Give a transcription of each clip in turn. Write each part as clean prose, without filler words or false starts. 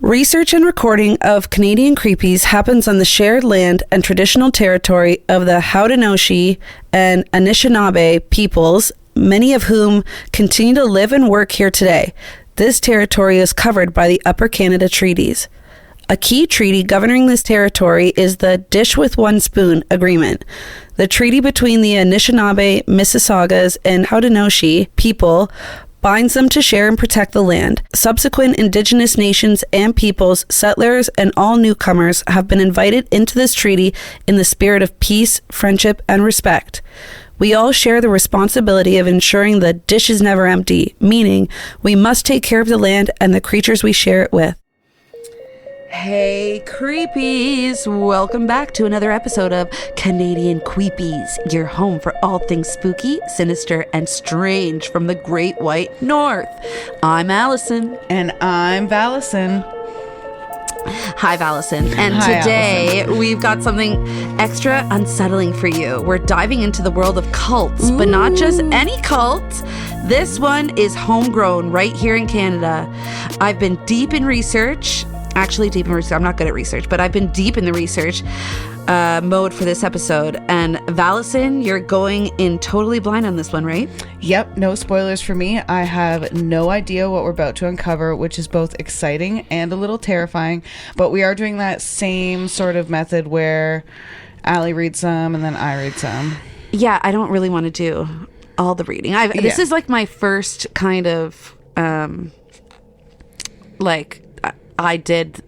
Research and recording of Canadian creepies happens on the shared land and traditional territory of the Haudenosaunee and Anishinaabe peoples, many of whom continue to live and work here today. This territory is covered by the Upper Canada Treaties. A key treaty governing this territory is the Dish with One Spoon Agreement. The treaty between the Anishinaabe, Mississaugas, and Haudenosaunee people binds them to share and protect the land. Subsequent Indigenous nations and peoples, settlers, and all newcomers have been invited into this treaty in the spirit of peace, friendship, and respect. We all share the responsibility of ensuring the dish is never empty, meaning we must take care of the land and the creatures we share it with. Hey creepies, welcome back to another episode of Canadian Queepies, your home for all things spooky, sinister, and strange from the Great White North. I'm Allison. And I'm Valison. Hi Valison. And Hi, today Allison. We've got something extra unsettling for you. We're diving into the world of cults, but not just any cult. This one is homegrown right here in Canada. I've been deep in research. I'm not good at research, but I've been deep in the research mode for this episode. And Valison, you're going in totally blind on this one, right? Yep, no spoilers for me. I have no idea what we're about to uncover, which is both exciting and a little terrifying. But we are doing that same sort of method where Allie reads some and then I read some. Yeah, I don't really want to do all the reading. This is like my first kind of I did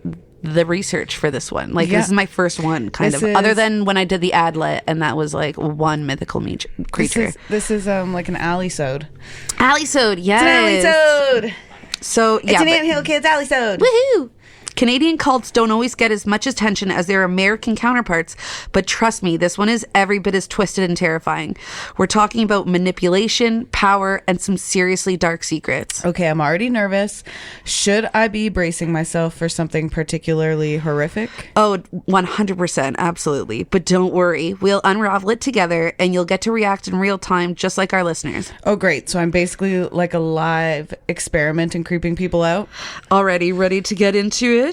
the research for this one. This is my first one, other than when I did the Adlet, and that was like one mythical creature. This is like an Alley-sode. Alley-sode, yes. It's an Alley-sode. So, it's an Anthill Kids Alley-sode. Woohoo! Canadian cults don't always get as much attention as their American counterparts, but trust me, this one is every bit as twisted and terrifying. We're talking about manipulation, power, and some seriously dark secrets. Okay, I'm already nervous. Should I be bracing myself for something particularly horrific? Oh, 100%, absolutely. But don't worry, we'll unravel it together, and you'll get to react in real time, just like our listeners. Oh, great. So I'm basically like a live experiment in creeping people out? Already ready to get into it?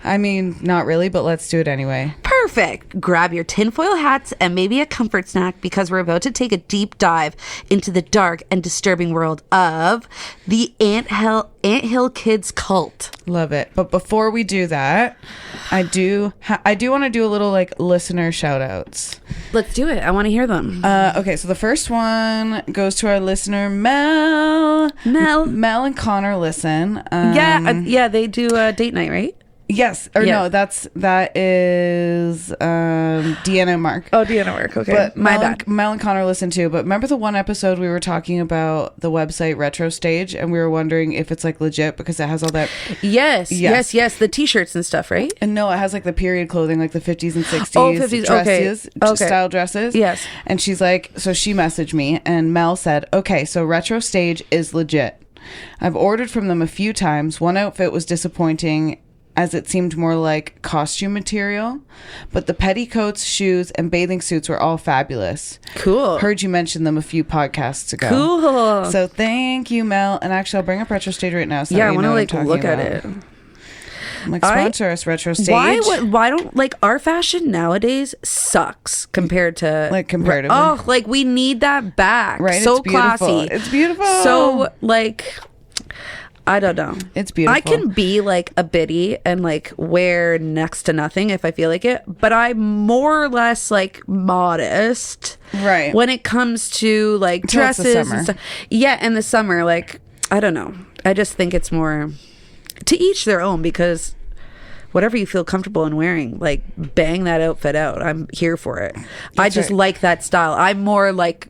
I mean, not really, but let's do it anyway. Perfect. Grab your tinfoil hats and maybe a comfort snack, because we're about to take a deep dive into the dark and disturbing world of the Anthill Kids cult. Love it. But before we do that, I do want to do a little like listener shout outs. Let's do it. I want to hear them. Okay, so the first one goes to our listener Mel and Connor listen. Yeah, they do date night, right? Yes, or no, that is Deanna and Mark. Oh, Deanna and Mark. Okay, but my bad. Mel and Connor listen too. But remember the one episode we were talking about the website Retro Stage, and we were wondering if it's like legit because it has all that. Yes. The T-shirts and stuff, right? And no, it has like the period clothing, like the 50s and 60s dresses, style dresses. Yes. And she's like, so she messaged me, and Mel said, "Okay, so Retro Stage is legit. I've ordered from them a few times. One outfit was disappointing, as it seemed more like costume material, but the petticoats, shoes, and bathing suits were all fabulous." Cool. Heard you mention them a few podcasts ago. Cool. So thank you, Mel. And actually, I'll bring up Retro Stage right now. So I want to like look at it. Like, sponsor us, Retro Stage. Why don't like our fashion nowadays sucks compared to like comparatively? Oh, like we need that back. Right? So it's beautiful. classy. It's beautiful. So like, I don't know. It's beautiful. I can be like a biddy and like wear next to nothing if I feel like it, but I'm more or less like modest, right? When it comes to like dresses and stuff. Yeah, in the summer, like I don't know. I just think it's more to each their own, because whatever you feel comfortable in wearing, like bang that outfit out. I'm here for it. I just like that style. I'm more like,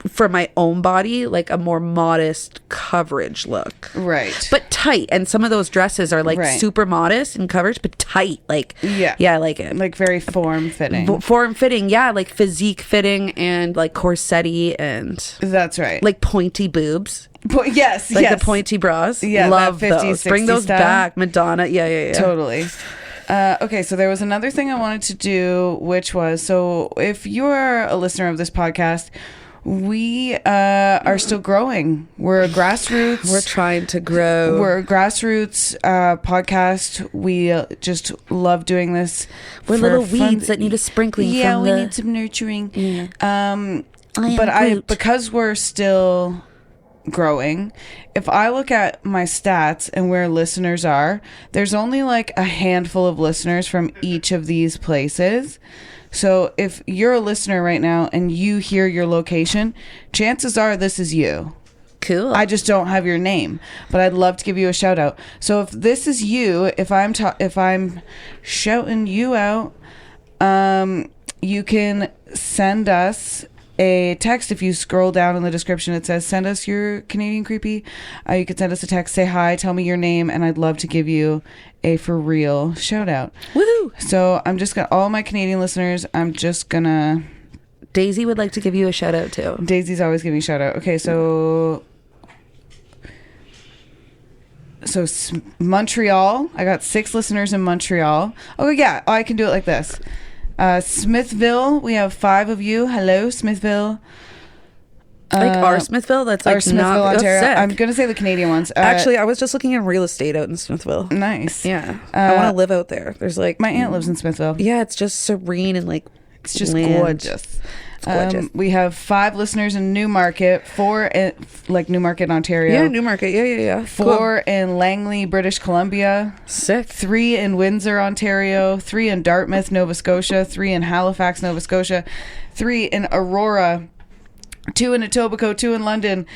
for my own body, like a more modest coverage look, right? But tight. And some of those dresses are like super modest in coverage, but tight. Like yeah, I like it. Like very form fitting. Yeah, like physique fitting and like corsetti and that's right. Like pointy boobs. Yes, like the pointy bras. Yeah, love 50s, those. Bring those style. back, Madonna. Yeah. Totally. Okay, so there was another thing I wanted to do, which was, so if you're a listener of this podcast, We are still growing. We're a grassroots. We're trying to grow. We're a grassroots podcast. We just love doing this. We're little weeds that need a sprinkling. Yeah, we need some nurturing. Yeah. Because we're still growing, if I look at my stats and where listeners are, there's only like a handful of listeners from each of these places. So if you're a listener right now and you hear your location, chances are this is you. Cool. I just don't have your name, but I'd love to give you a shout out. So if this is you, if I'm shouting you out, you can send us a text. If you scroll down in the description, it says send us your Canadian creepy. You can send us a text, say hi, tell me your name, and I'd love to give you a for real shout out. Woohoo! So I'm just gonna, all my Canadian listeners, I'm just gonna, Daisy would like to give you a shout out too. Daisy's always giving a shout out. Okay, so Montreal, I got 6 listeners in Montreal. Oh yeah, I can do it like this. Smithville, we have 5 of you. Hello, Smithville. Like our Smithville? That's like our Smithville, not, Ontario. sick. I'm going to say the Canadian ones. Actually, I was just looking at real estate out in Smithville. Nice. Yeah. I want to live out there. There's like... My aunt lives in Smithville. Yeah, it's just serene and like... It's just land. gorgeous. It's gorgeous. We have 5 listeners in Newmarket, 4 in like Newmarket, Ontario. Yeah, Newmarket. Yeah. 4 in Langley, British Columbia. Sick. 3 in Windsor, Ontario. 3 in Dartmouth, Nova Scotia. 3 in Halifax, Nova Scotia. 3 in Aurora. 2 in Etobicoke. 2 in London.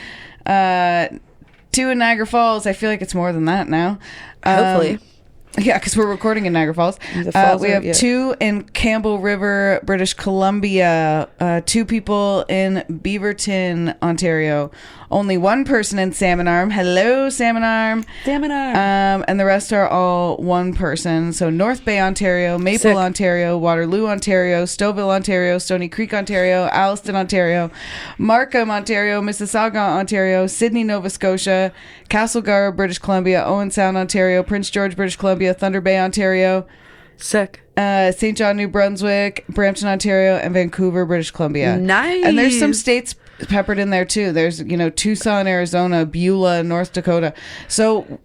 2 in Niagara Falls. I feel like it's more than that now. Hopefully. Yeah, because we're recording in Niagara Falls. We have 2 in Campbell River, British Columbia. 2 people in Beaverton, Ontario. Only 1 person in Salmon Arm. Hello, Salmon Arm. Salmon Arm. And the rest are all 1 person. So North Bay, Ontario, Maple, Sick. Ontario, Waterloo, Ontario, Stouffville, Ontario, Stony Creek, Ontario, Alliston, Ontario, Markham, Ontario, Mississauga, Ontario, Sydney, Nova Scotia, Castlegar, British Columbia, Owen Sound, Ontario, Prince George, British Columbia, Thunder Bay, Ontario, Sick. St. John, New Brunswick, Brampton, Ontario, and Vancouver, British Columbia. Nice. And there's some states peppered in there too. There's, Tucson, Arizona, Beulah, North Dakota. So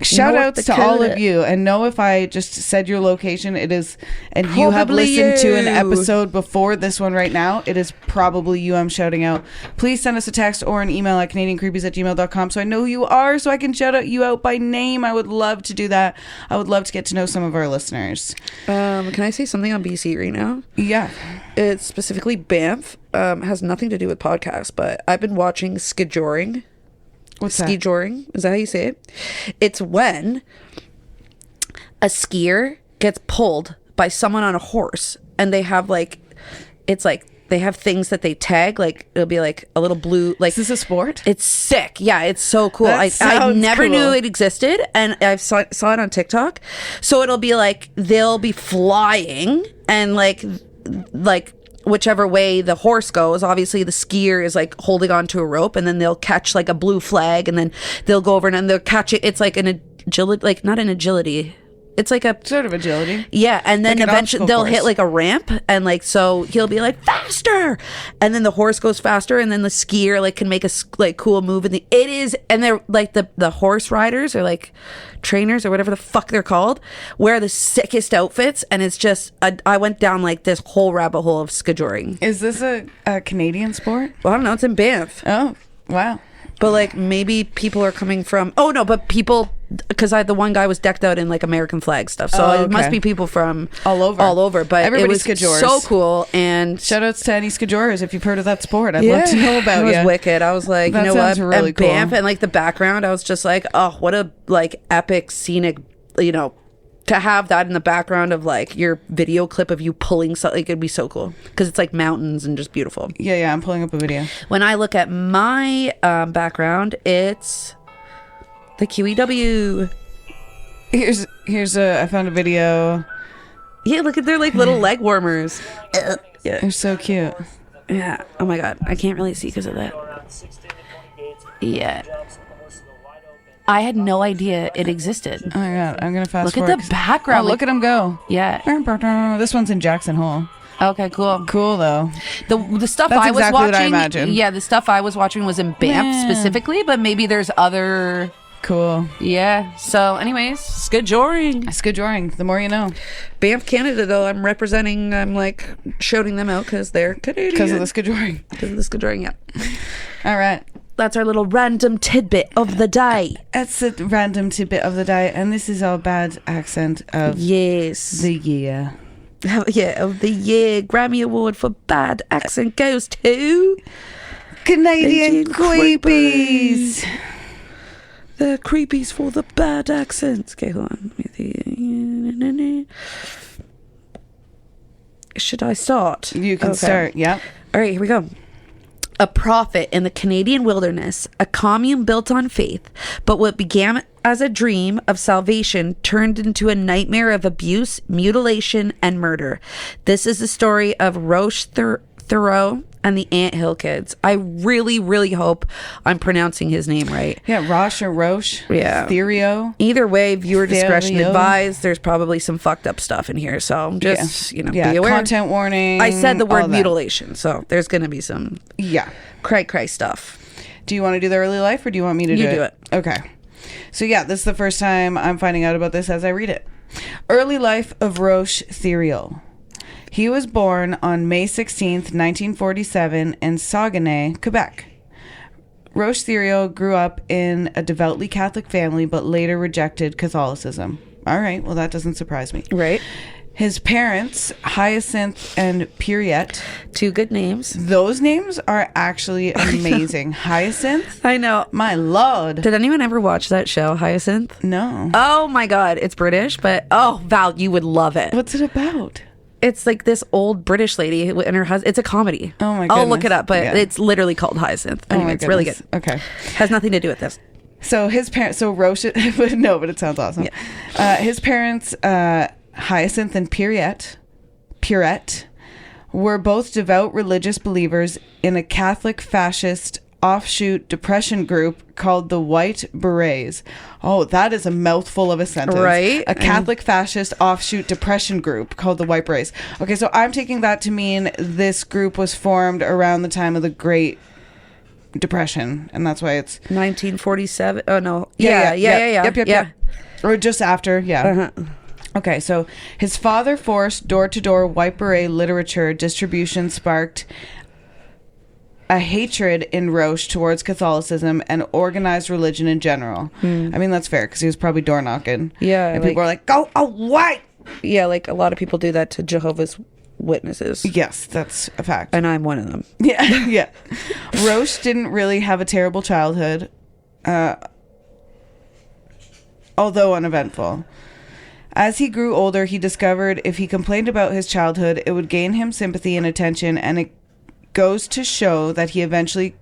shout outs to all of you. And know if I just said your location, it is, and you have listened to an episode before this one right now, it is probably you I'm shouting out. Please send us a text or an email at canadiancreepies@gmail.com so I know who you are, so I can shout out you out by name. I would love to do that. I would love to get to know some of our listeners. Can I say something on BC right now? Yeah. It's specifically Banff. Has nothing to do with podcasts, but I've been watching skijoring. What's that? Skijoring? Is that how you say it? It's when a skier gets pulled by someone on a horse and they have like, it's like they have things that they tag, like it'll be like a little blue, like, is this a sport? It's sick. Yeah, it's so cool. I never knew it existed, and I saw it on TikTok. So it'll be like they'll be flying and like whichever way the horse goes, obviously the skier is like holding onto a rope, and then they'll catch like a blue flag, and then they'll go over and then they'll catch it. It's like an agility, like not an agility. It's like a sort of agility. Yeah, and then like eventually they'll hit like a ramp, and like so he'll be like faster, and then the horse goes faster, and then the skier like can make a like cool move, and they're like the horse riders or like trainers or whatever the fuck they're called wear the sickest outfits, and it's just I went down like this whole rabbit hole of skijoring. Is this a Canadian sport? Well, I don't know. It's in Banff. Oh, wow. But like maybe people are coming from because the one guy was decked out in like American flag stuff, so it must be people from all over. But everybody it was skijors. so cool, and shout outs to any skijorers if you've heard of that sport. I'd love to know about it. It was wicked. I was like, that you know what? Really and cool. Banff and like the background, I was just like, oh, what a like epic scenic, to have that in the background of like your video clip of you pulling something, like, it'd be so cool because it's like mountains and just beautiful. Yeah, I'm pulling up a video. When I look at my background, it's the QEW. I found a video. Yeah, look at their like little leg warmers. Yeah, they're so cute. Yeah. Oh my god, I can't really see because of that. Yeah. I had no idea it existed. Oh my god, I'm gonna fast look forward. Look at the background. Oh, look at them go. Yeah. This one's in Jackson Hole. Okay, cool. Cool though. The stuff That's I was exactly what I watching, imagined. yeah, the stuff I was watching was in Banff specifically, but maybe there's other. Cool. Yeah. So, anyways, Skidjoring. Skidjoring. The more you know. Banff, Canada, though, I'm representing. I'm like shouting them out because they're Canadian. Because of the Skidjoring. Because of the Skidjoring, yeah. All right. That's our little random tidbit of the day. That's a random tidbit of the day, and this is our bad accent of the year. Yeah, of the year. Grammy Award for bad accent goes to Canadian Creepies. The Creepies for the bad accents. Okay, hold on. Should I start? You can start, yeah. All right, here we go. A prophet in the Canadian wilderness, a commune built on faith, but what began as a dream of salvation turned into a nightmare of abuse, mutilation, and murder. This is the story of Roch Thériault and the Anthill Kids. I really, really hope I'm pronouncing his name right. Yeah, Roch or Roch. Yeah. Thériault. Either way, viewer discretion advised. There's probably some fucked up stuff in here, so just, be aware. Content warning. I said the word mutilation, so there's going to be some cray stuff. Do you want to do the early life or do you want me to do it? You do it. Okay. So yeah, this is the first time I'm finding out about this as I read it. Early life of Roch Thériault. He was born on May 16th, 1947 in Saguenay, Quebec. Roch Thériault grew up in a devoutly Catholic family but later rejected Catholicism. All right, well that doesn't surprise me. Right. His parents, Hyacinth and Pierrette. Two good names. Those names are actually amazing. Hyacinth? I know. My lord. Did anyone ever watch that show, Hyacinth? No. Oh my God. It's British, but Val, you would love it. What's it about? It's like this old British lady and her husband. It's a comedy. Oh my goodness. I'll look it up, but it's literally called Hyacinth. Anyway, it's really good. Okay. Has nothing to do with this. So his parents, Roch, no, but it sounds awesome. Yeah. His parents, Hyacinth and Pierrette, were both devout religious believers in a Catholic fascist offshoot depression group called the White Berets. Oh, that is a mouthful of a sentence. Right? A Catholic fascist offshoot depression group called the White Berets. Okay, so I'm taking that to mean this group was formed around the time of the Great Depression, and that's why it's 1947. Oh no. Yep. Or just after, Okay, so his father forced door-to-door White Beret literature distribution sparked a hatred in Roch towards Catholicism and organized religion in general. I mean, that's fair because he was probably door knocking. Yeah. And people were like, go away! Yeah, like a lot of people do that to Jehovah's Witnesses. Yes, that's a fact. And I'm one of them. Yeah. Roch didn't really have a terrible childhood, although uneventful. As he grew older, he discovered if he complained about his childhood, it would gain him sympathy and attention, and it goes to show that he eventually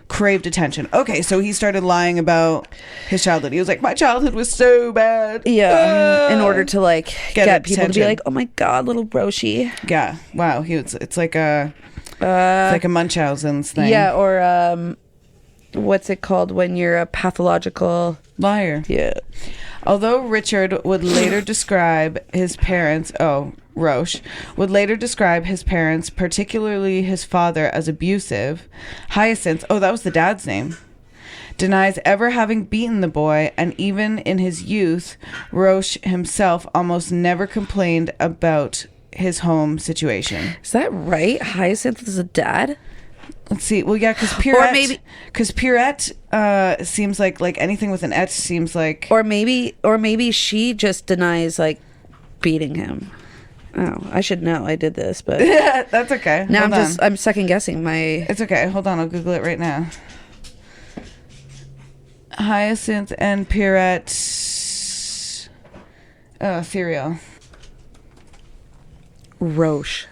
craved attention. Okay, so he started lying about his childhood. He was like, my childhood was so bad. Yeah, in order to like get people attention. to be like, oh my God, little Roshi. Yeah, wow. It's like a Munchausen's thing. Yeah, or what's it called when you're a pathological liar? Yeah. Although Richard would later describe his parents, Roch would later describe his parents, particularly his father, as abusive, Hyacinth, that was the dad's name, denies ever having beaten the boy, and even in his youth, Roch himself almost never complained about his home situation. Is that right? Hyacinth was a dad? Let's see. Well, yeah, because Pierrette seems like anything with an et seems like, or maybe she just denies like beating him. Oh, I should know. I did this, but that's okay. Now I'm second guessing my. It's okay. Hold on, I'll Google it right now. Hyacinth and Pierrette. Thériault. Roch.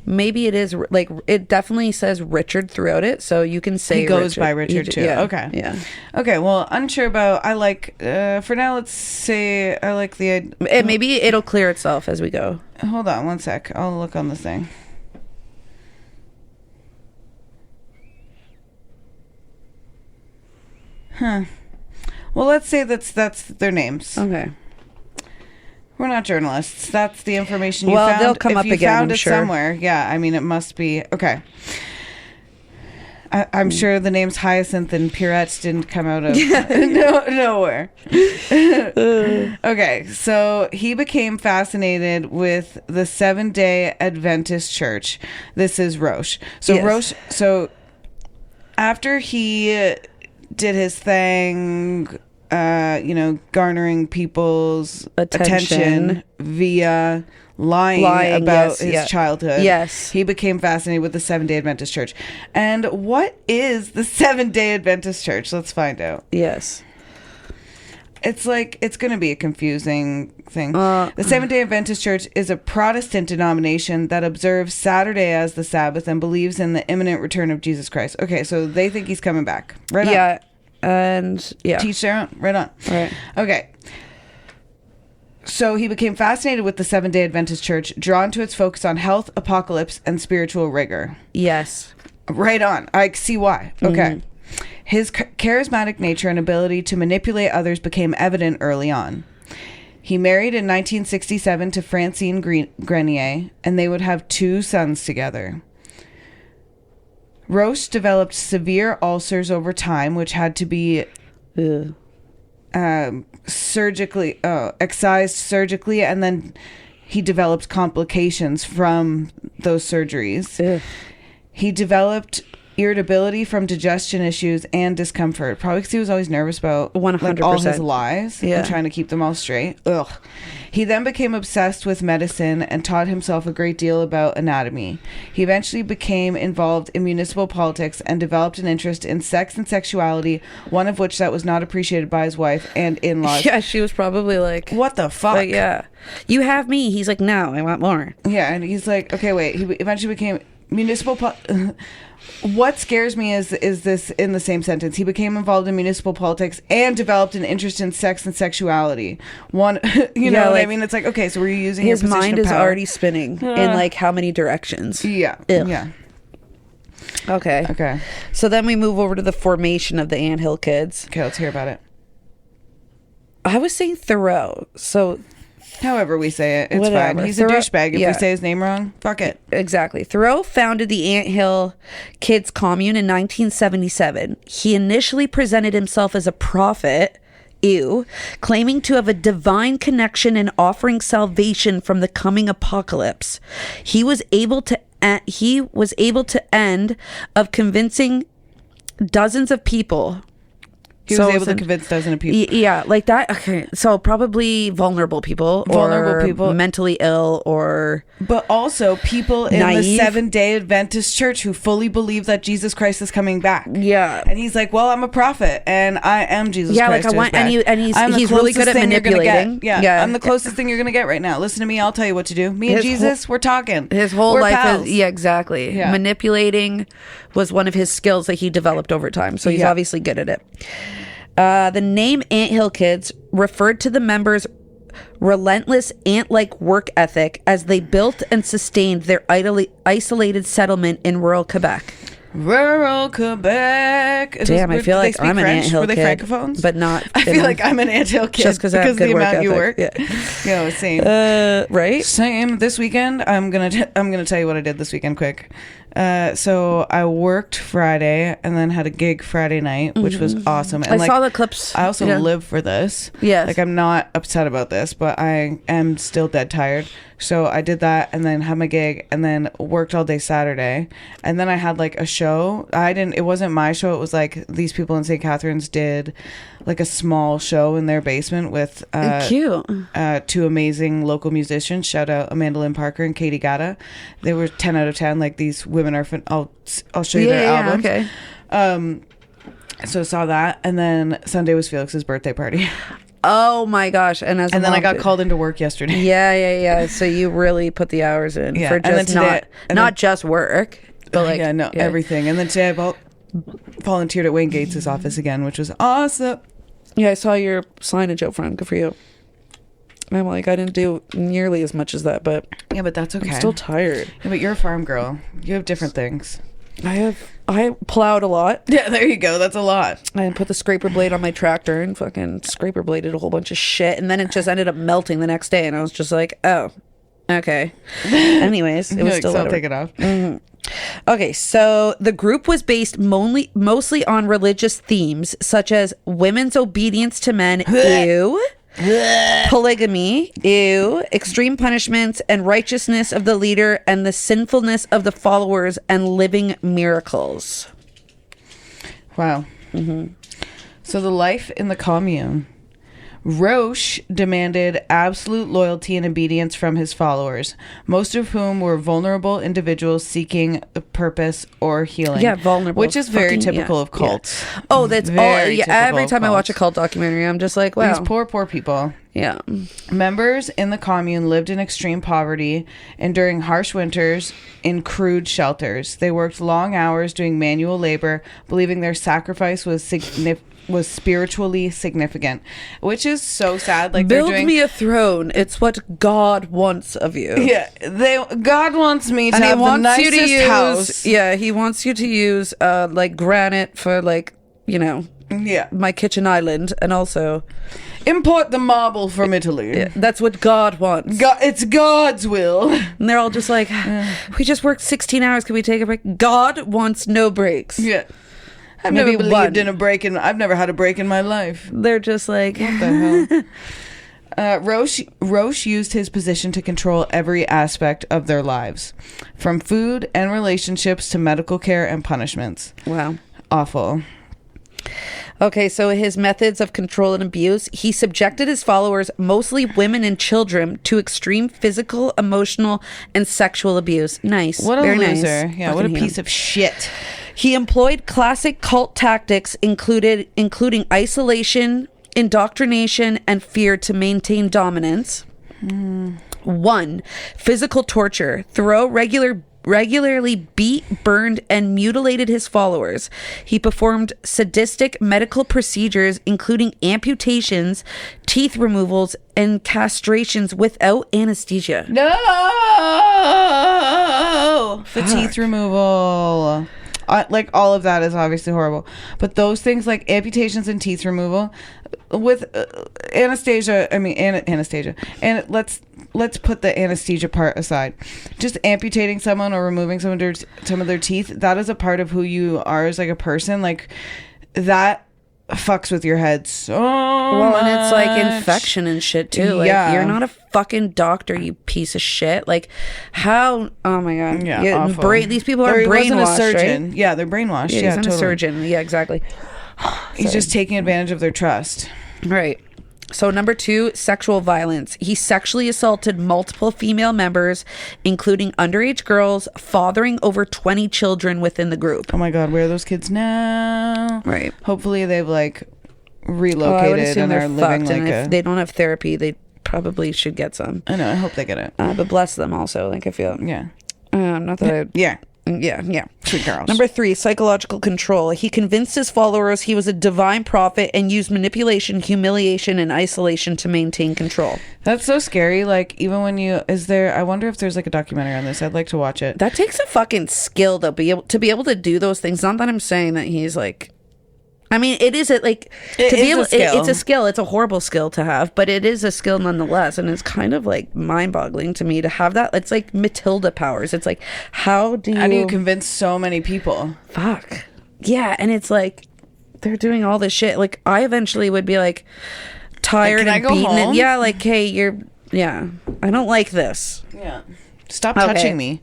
Maybe it is like it definitely says Richard throughout it, so you can say he goes by Richard too. Yeah, okay. Yeah. Okay. Well, unsure about. I like. For now, let's say I like the. Maybe it'll clear itself as we go. Hold on one sec. I'll look on the thing. Huh. Well, let's say that's their names. Okay. We're not journalists. That's the information you Well, found. they'll come if up you again, found I'm it sure. somewhere. Yeah, I mean, it must be. Okay. I'm sure the names Hyacinth and Pierrette didn't come out of nowhere. Okay, so he became fascinated with the Seventh-day Adventist Church. This is Roch. So Yes. Roch. So after he did his thing, garnering people's attention via lying about his childhood. Yes. He became fascinated with the Seventh-day Adventist Church. And what is the Seventh-day Adventist Church? Let's find out. Yes. It's going to be a confusing thing. The Seventh-day Adventist Church is a Protestant denomination that observes Saturday as the Sabbath and believes in the imminent return of Jesus Christ. Okay, so they think he's coming back. Right on. Yeah. And yeah. Teach their own. Right on. Right. Okay. So he became fascinated with the Seventh-day Adventist Church, drawn to its focus on health, apocalypse, and spiritual rigor. Yes. Right on. I see why. Okay. His charismatic nature and ability to manipulate others became evident early on. He married in 1967 to Francine Grenier, and they would have 2 sons together. Roch developed severe ulcers over time, which had to be excised surgically, and then he developed complications from those surgeries. Ugh. He developed irritability from digestion issues and discomfort, probably because he was always nervous about 100%. all his lies Yeah. and trying to keep them all straight. Ugh. He then became obsessed with medicine and taught himself a great deal about anatomy. He eventually became involved in municipal politics and developed an interest in sex and sexuality, one of which that was not appreciated by his wife and in-laws. Yeah, she was probably like, What the fuck? like, yeah. You have me. He's like, no, I want more. Yeah, and he's like, okay, wait. He eventually became municipal. What scares me is this in the same sentence. He became involved in municipal politics and developed an interest in sex and sexuality. One, you know what I mean? It's like, okay, so were you using his your position mind of is power? already spinning in like how many directions? Yeah. Ugh. Yeah. Okay. Okay. So then we move over to the formation of the Anthill Kids. Okay, let's hear about it. I was saying Thoreau. So However we say it, it's Whatever. fine. He's a douchebag. If yeah. we say his name wrong, fuck it. Exactly. Thoreau founded the Anthill Kids Commune in 1977. He initially presented himself as a prophet, claiming to have a divine connection and offering salvation from the coming apocalypse. He was able to end of convincing dozens of people. He was able to convince dozens of people. Yeah, like that. Okay, so probably vulnerable people, mentally ill, or but also people in naive. the Seventh-day Adventist Church who fully believe that Jesus Christ is coming back. Yeah, and he's like, "Well, I'm a prophet, and I am Jesus Christ." Yeah, like I want, and he's really good at manipulating. Yeah, I'm the closest thing you're gonna get right now. Listen to me, I'll tell you what to do. Me and Jesus, we're talking. His whole we're life pals. is exactly. Yeah. Manipulating was one of his skills that he developed over time. So he's obviously good at it. The name Anthill Kids referred to the members' relentless ant-like work ethic as they built and sustained their isolated settlement in rural Quebec. Rural Quebec. Damn, I feel like I'm an anthill kid. Were they francophones? But not. I feel like I'm an anthill kid just because of the amount ethic. you work. Yeah. Same. Right. Same. This weekend, I'm gonna tell you what I did this weekend. Quick. So I worked Friday and then had a gig Friday night, which was awesome. And I saw the clips. I also live for this. Yes. Like I'm not upset about this, but I am still dead tired. So I did that and then had my gig and then worked all day Saturday. And then I had like a show. It wasn't my show. It was like these people in St. Catharines did like a small show in their basement with cute. 2 amazing local musicians. Shout out Amanda Lynn Parker and Katie Gatta. They were 10 out of 10. Like these women are I'll show you their albums. Okay. So I saw that, and then Sunday was Felix's birthday party. Oh my gosh! And then I got called into work yesterday. Yeah. So you really put the hours in for just not just work, but like everything. And then today I volunteered at Wayne Gates' office again, which was awesome. Yeah, I saw your signage out front. Good for you. I'm like, I didn't do nearly as much as that, but yeah, but that's okay. I'm still tired. Yeah, but you're a farm girl. You have different things. I plowed a lot. Yeah, there you go. That's a lot. I put the scraper blade on my tractor and fucking scraper bladed a whole bunch of shit, and then it just ended up melting the next day, and I was just like, oh, okay. Anyways, it was still. So I'll take it off. Mm-hmm. Okay, so the group was based mostly on religious themes such as women's obedience to men, ew, polygamy, ew, extreme punishments, and righteousness of the leader and the sinfulness of the followers and living miracles. Wow. Mm-hmm. So the life in the commune. Roch demanded absolute loyalty and obedience from his followers, most of whom were vulnerable individuals seeking purpose or healing. Yeah, vulnerable. Which is very typical of cults. Yeah. Oh, that's very all. Yeah, every time I watch a cult documentary, I'm just like, wow. These poor people. Yeah. Members in the commune lived in extreme poverty, enduring harsh winters in crude shelters. They worked long hours doing manual labor, believing their sacrifice was spiritually significant, which is so sad. Like, build me a throne. It's what God wants of you. Yeah, God wants me to have the nicest house. Yeah, he wants you to use like granite for, like, you know, my kitchen island, and also import the marble from Italy. Yeah, that's what God wants. It's God's will. And they're all just like, we just worked 16 hours. Can we take a break? God wants no breaks. Yeah. I've never believed in a break I've never had a break in my life. They're just like, what the hell? Roch used his position to control every aspect of their lives, from food and relationships to medical care and punishments. Wow. Awful. Okay, so his methods of control and abuse: he subjected his followers, mostly women and children, to extreme physical, emotional, and sexual abuse. Nice. What a Very loser. Nice. Yeah, what a piece of shit. He employed classic cult tactics, including isolation, indoctrination, and fear to maintain dominance. 1. Physical torture. Thériault regularly beat, burned, and mutilated his followers. He performed sadistic medical procedures, including amputations, teeth removals, and castrations without anesthesia. No! The teeth removal. Like, all of that is obviously horrible, but those things like amputations and teeth removal with anesthesia, and let's put the anesthesia part aside. Just amputating someone or removing some of their teeth, that is a part of who you are as like a person. Like, that fucks with your head so much. And it's like infection and shit too. Like, you're not a fucking doctor, you piece of shit. Like, how? Oh my god. Yeah, awful. These people are brainwashed. He wasn't a surgeon. Right? Yeah, they're brainwashed. Yeah, he's not a surgeon. Yeah, exactly. He's just taking advantage of their trust. Right. So 2, sexual violence. He sexually assaulted multiple female members, including underage girls, fathering over 20 children within the group. Oh my god, where are those kids now? Right. Hopefully they've like relocated and are living like if they don't have therapy, they probably should get some. I know, I hope they get it. But bless them also. Like, I feel. Yeah. Not that I. Yeah. Yeah. Sweet girls. 3, psychological control. He convinced his followers he was a divine prophet and used manipulation, humiliation, and isolation to maintain control. That's so scary. Like, even when I wonder if there's like a documentary on this. I'd like to watch it. That takes a fucking skill though, to be able to do those things. Not that I'm saying that he's like, I mean, it is it's a skill. It's a horrible skill to have, but it is a skill nonetheless. And it's kind of like mind-boggling to me to have that. It's like Matilda powers. It's like, how do you convince so many people? Fuck. Yeah. And it's like, they're doing all this shit. Like, I eventually would be like tired and beaten. And, yeah. Like, hey, I don't like this. Yeah. Stop touching me.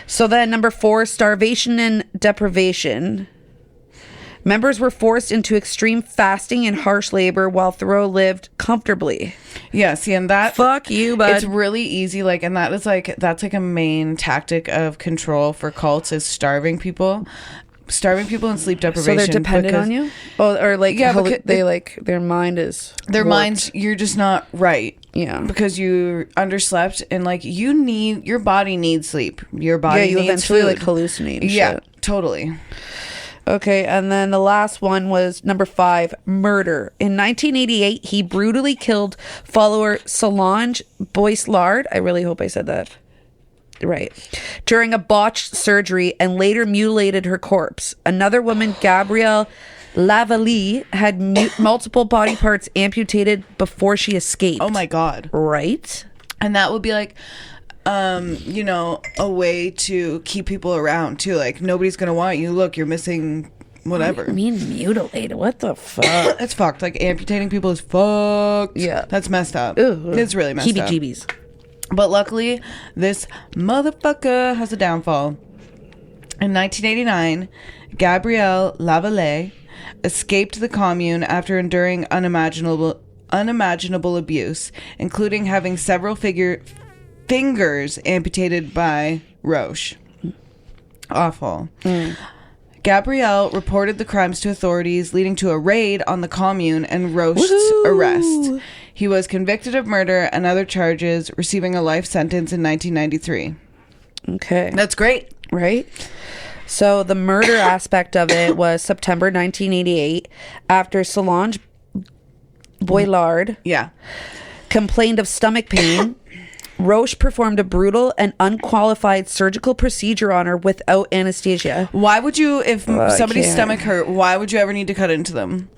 So then 4, starvation and deprivation. Members were forced into extreme fasting and harsh labor while Thériault lived comfortably. Yeah, see, and that... Fuck you, bud. It's really easy, like, and that's like a main tactic of control for cults, is starving people and sleep deprivation. So they're dependent on you? Oh, or like, their mind is... Their minds, you're just not right. Yeah. Because you underslept, and like, your body needs sleep. Your body needs eventually food. Like hallucinate and yeah, shit. Totally. Okay, and then the last one was 5, murder. In 1988, he brutally killed follower Solange Boislard. I really hope I said that Right. During a botched surgery and later mutilated her corpse. Another woman, Gabrielle Lavallee, had multiple body parts amputated before she escaped. Oh my God. Right? And that would be like, you know, a way to keep people around too. Like, nobody's going to want you. Look, you're missing whatever. I mean, mutilated. What the fuck? That's fucked. Like, amputating people is fucked. Yeah. That's messed up. Ugh. It's really messed up. Heebie-jeebies. But luckily, this motherfucker has a downfall. In 1989, Gabrielle Lavallee escaped the commune after enduring unimaginable abuse, including having several fingers amputated by Roch. Awful. Gabrielle reported the crimes to authorities, leading to a raid on the commune and Roch's arrest. He was convicted of murder and other charges, receiving a life sentence in 1993. Okay. That's great. Right? So the murder aspect of it was September 1988 after Solange Boillard complained of stomach pain. Roch performed a brutal and unqualified surgical procedure on her without anesthesia. Why would you, if somebody's stomach hurt, why would you ever need to cut into them?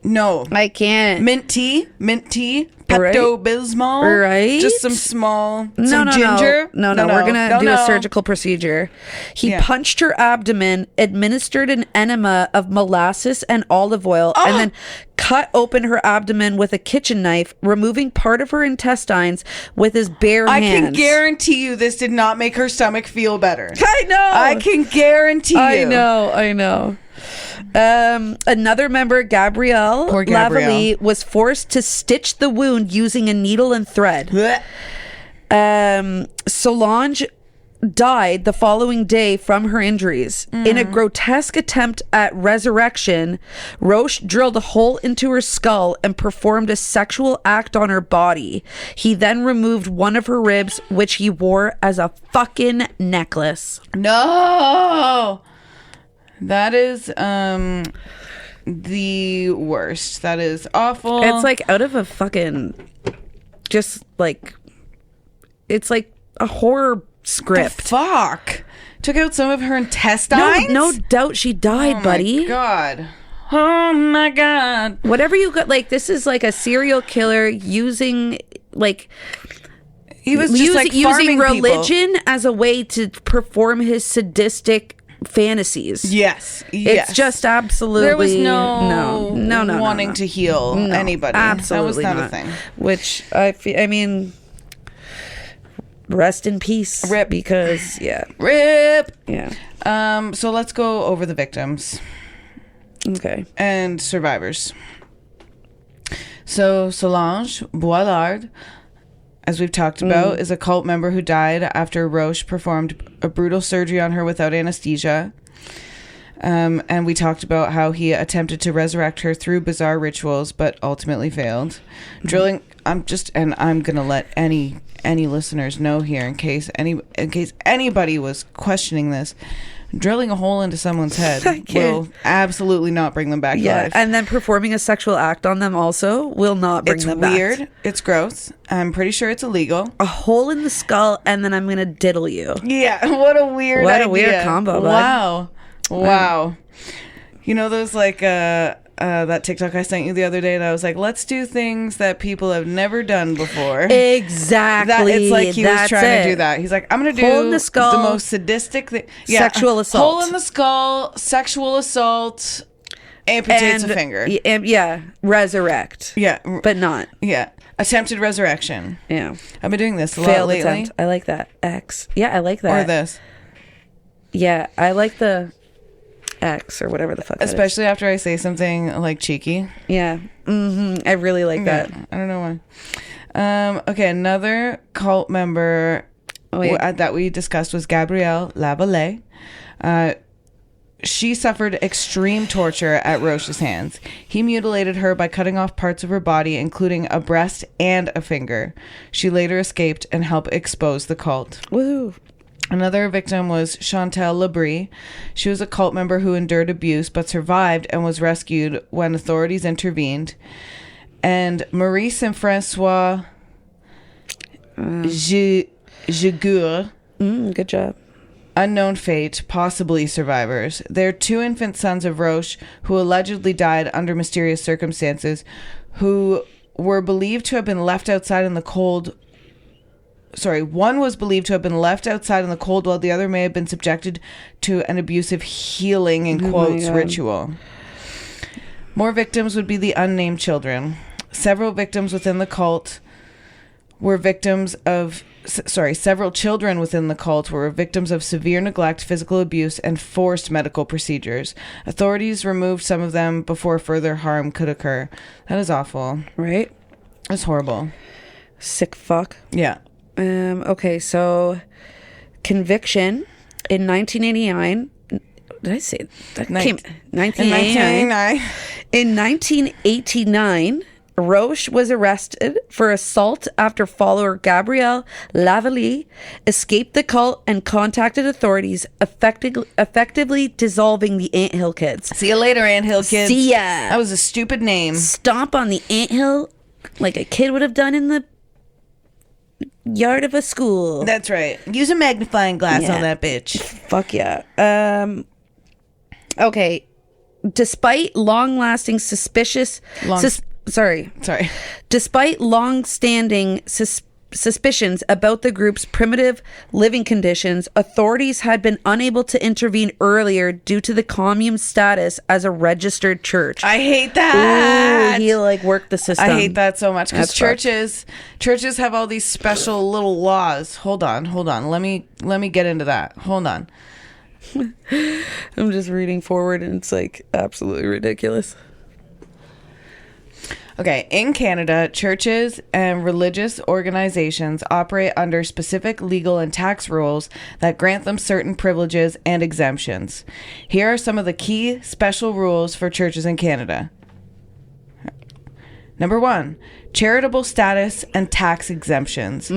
No. I can't. Mint tea, Pepto-Bismol. Right? Just some small, No, ginger. No. We're going to do a surgical procedure. He punched her abdomen, administered an enema of molasses and olive oil, and then cut open her abdomen with a kitchen knife, removing part of her intestines with his bare hands. I can guarantee you this did not make her stomach feel better. I know. I can guarantee you. I know. Another member, Gabrielle Lavallee, was forced to stitch the wound using a needle and thread. Solange died the following day from her injuries. In a grotesque attempt at resurrection, Roch drilled a hole into her skull and performed a sexual act on her body. He then removed one of her ribs, which he wore as a fucking necklace. No! That is the worst. That is awful. It's like out of a fucking, just like, it's like a horror script. The fuck? Took out some of her intestines? No doubt she died, buddy. Oh my god. Whatever you got, like, this is like a serial killer using, like, he was just using religion people as a way to perform his sadistic fantasies. Yes. It's just absolutely there was no wanting no. to heal anybody. Absolutely that was not a thing. Which I mean, rest in peace. Rip. Because Rip. Yeah. So let's go over the victims. Okay. And survivors. So Solange Boillard, as we've talked about, is a cult member who died after Roch performed a brutal surgery on her without anesthesia. And we talked about how he attempted to resurrect her through bizarre rituals, but ultimately failed. Drilling. I'm going to let any listeners know here in case anybody was questioning this. Drilling a hole into someone's head will absolutely not bring them back to life. And then performing a sexual act on them also will not bring them back. It's weird. It's gross. I'm pretty sure it's illegal. A hole in the skull, and then I'm going to diddle you. Yeah, what a weird idea. What a weird combo, bud. Wow. You know those, like, that TikTok I sent you the other day, and I was like, let's do things that people have never done before. Exactly. It's like he was trying to do that. He's like, I'm going to do hole in the skull, the most sadistic thing. Yeah. Sexual assault. Hole in the skull, sexual assault, amputates a finger. Resurrect. Yeah. But not. Yeah. Attempted resurrection. Yeah. I've been doing this a lot Failed lately. attempt. I like that. X. Yeah, I like that. Or this. Yeah, I like the X or whatever the fuck that is. Especially after I say something like cheeky. Yeah. I really like that. I don't know why. Okay, another cult member that we discussed was Gabrielle Lavallee. She suffered extreme torture at Roch's hands. He mutilated her by cutting off parts of her body, including a breast and a finger. She later escaped and helped expose the cult. Woo. Another victim was Chantal Labrie. She was a cult member who endured abuse but survived and was rescued when authorities intervened. And Maurice and Francois Jigueur Good job. Unknown fate, possibly survivors. They're 2 infant sons of Roch who allegedly died under mysterious circumstances, who were believed to have been left outside in the cold. One was believed to have been left outside in the cold, while the other may have been subjected to an abusive healing, in quotes, ritual. More victims would be the unnamed children. Several victims within the cult were victims of... several children within the cult were victims of severe neglect, physical abuse, and forced medical procedures. Authorities removed some of them before further harm could occur. That is awful. Right? That's horrible. Sick fuck. Yeah. Okay, so conviction in 1989. Did I say that? 1989. In 1989, Roch was arrested for assault after follower Gabrielle Lavallee escaped the cult and contacted authorities, effectively dissolving the Anthill Kids. See you later, Anthill Kids. See ya. That was a stupid name. Stomp on the anthill like a kid would have done in the yard of a school. That's right. Use a magnifying glass on that bitch. Fuck yeah. Okay. Despite long-lasting Despite long-standing suspicions about the group's primitive living conditions, authorities had been unable to intervene earlier due to the commune's status as a registered church. I hate that. Ooh, he worked the system. I hate that so much because churches have all these special little laws. Hold on. Let me get into that. Hold on. I'm just reading forward and it's absolutely ridiculous. Okay, in Canada, churches and religious organizations operate under specific legal and tax rules that grant them certain privileges and exemptions. Here are some of the key special rules for churches in Canada. Number 1, charitable status and tax exemptions.